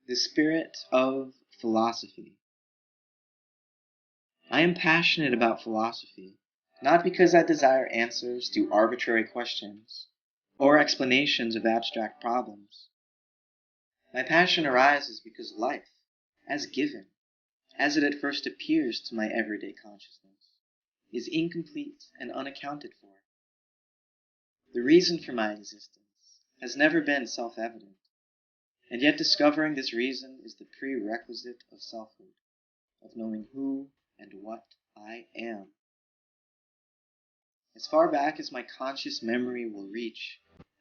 The spirit of philosophy. I am passionate about philosophy, not because I desire answers to arbitrary questions or explanations of abstract problems. My passion arises because life, as given, as it at first appears to my everyday consciousness, is incomplete and unaccounted for. The reason for my existence has never been self-evident, and yet discovering this reason is the prerequisite of selfhood, of knowing who and what I am. As far back as my conscious memory will reach,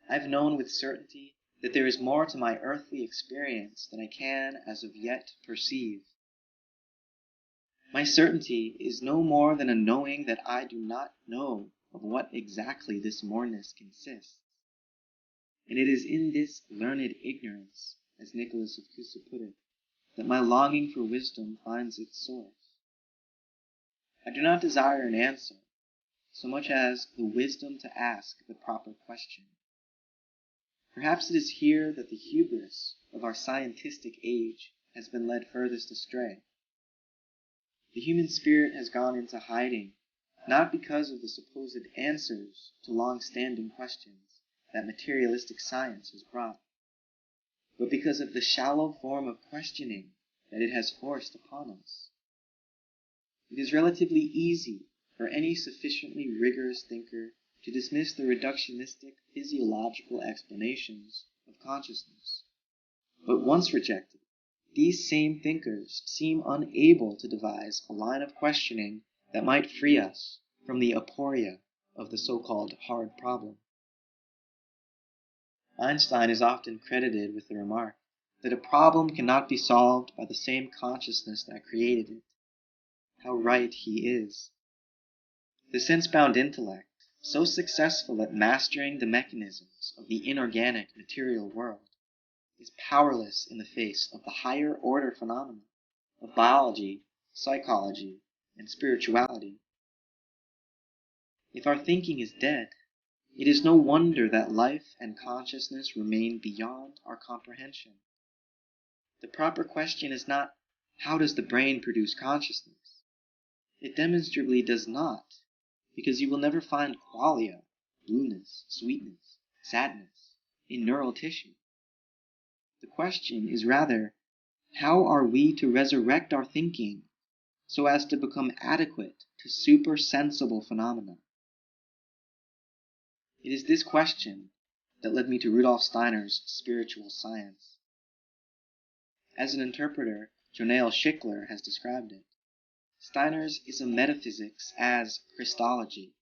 I've known with certainty that there is more to my earthly experience than I can as of yet perceive. My certainty is no more than a knowing that I do not know of what exactly this moreness consists. And it is in this learned ignorance, as Nicholas of Cusa put it, that my longing for wisdom finds its source. I do not desire an answer, so much as the wisdom to ask the proper question. Perhaps it is here that the hubris of our scientific age has been led furthest astray. The human spirit has gone into hiding, not because of the supposed answers to long-standing questions that materialistic science has brought, but because of the shallow form of questioning that it has forced upon us. It is relatively easy for any sufficiently rigorous thinker to dismiss the reductionistic physiological explanations of consciousness. But once rejected, these same thinkers seem unable to devise a line of questioning that might free us from the aporia of the so-called hard problem. Einstein is often credited with the remark that a problem cannot be solved by the same consciousness that created it. How right he is! The sense-bound intellect, so successful at mastering the mechanisms of the inorganic material world, is powerless in the face of the higher order phenomena of biology, psychology, and spirituality. If our thinking is dead, it is no wonder that life and consciousness remain beyond our comprehension. The proper question is not, how does the brain produce consciousness? It demonstrably does not, because you will never find qualia, blueness, sweetness, sadness, in neural tissue. The question is rather, how are we to resurrect our thinking so as to become adequate to supersensible phenomena? It is this question that led me to Rudolf Steiner's spiritual science. As an interpreter, Jonael Schickler has described it. Steiner's is a metaphysics as Christology.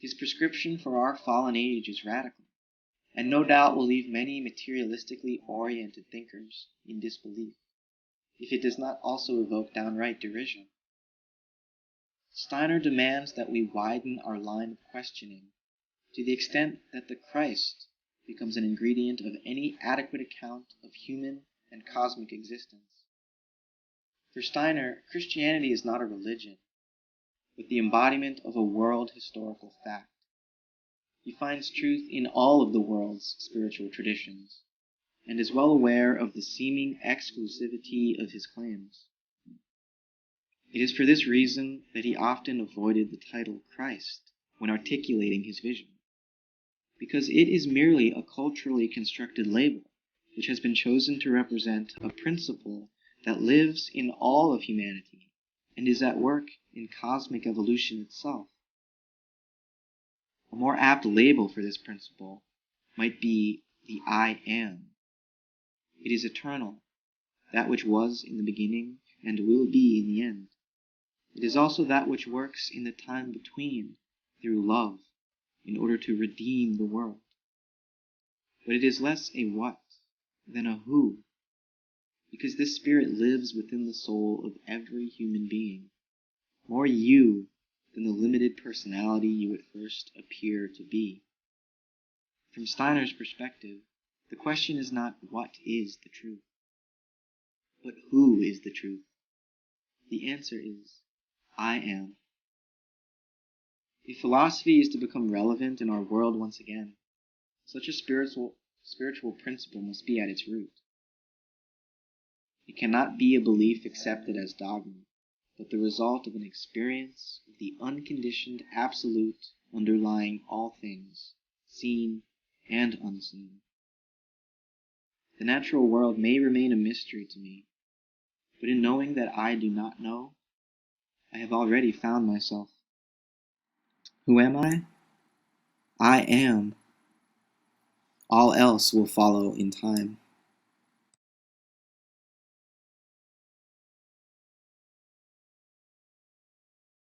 His prescription for our fallen age is radical, and no doubt will leave many materialistically oriented thinkers in disbelief, if it does not also evoke downright derision. Steiner demands that we widen our line of questioning to the extent that the Christ becomes an ingredient of any adequate account of human and cosmic existence. For Steiner, Christianity is not a religion, but the embodiment of a world historical fact. He finds truth in all of the world's spiritual traditions, and is well aware of the seeming exclusivity of his claims. It is for this reason that he often avoided the title Christ when articulating his vision, because it is merely a culturally constructed label which has been chosen to represent a principle that lives in all of humanity and is at work in cosmic evolution itself. A more apt label for this principle might be the I Am. It is eternal, that which was in the beginning and will be in the end. It is also that which works in the time between through love in order to redeem the world. But it is less a what than a who, because this spirit lives within the soul of every human being, more you than the limited personality you at first appear to be. From Steiner's perspective, the question is not what is the truth, but who is the truth. The answer is, I am. If philosophy is to become relevant in our world once again, such a spiritual principle must be at its root. It cannot be a belief accepted as dogma, but the result of an experience of the unconditioned absolute underlying all things, seen and unseen. The natural world may remain a mystery to me, but in knowing that I do not know, I have already found myself. Who am I? I am. All else will follow in time.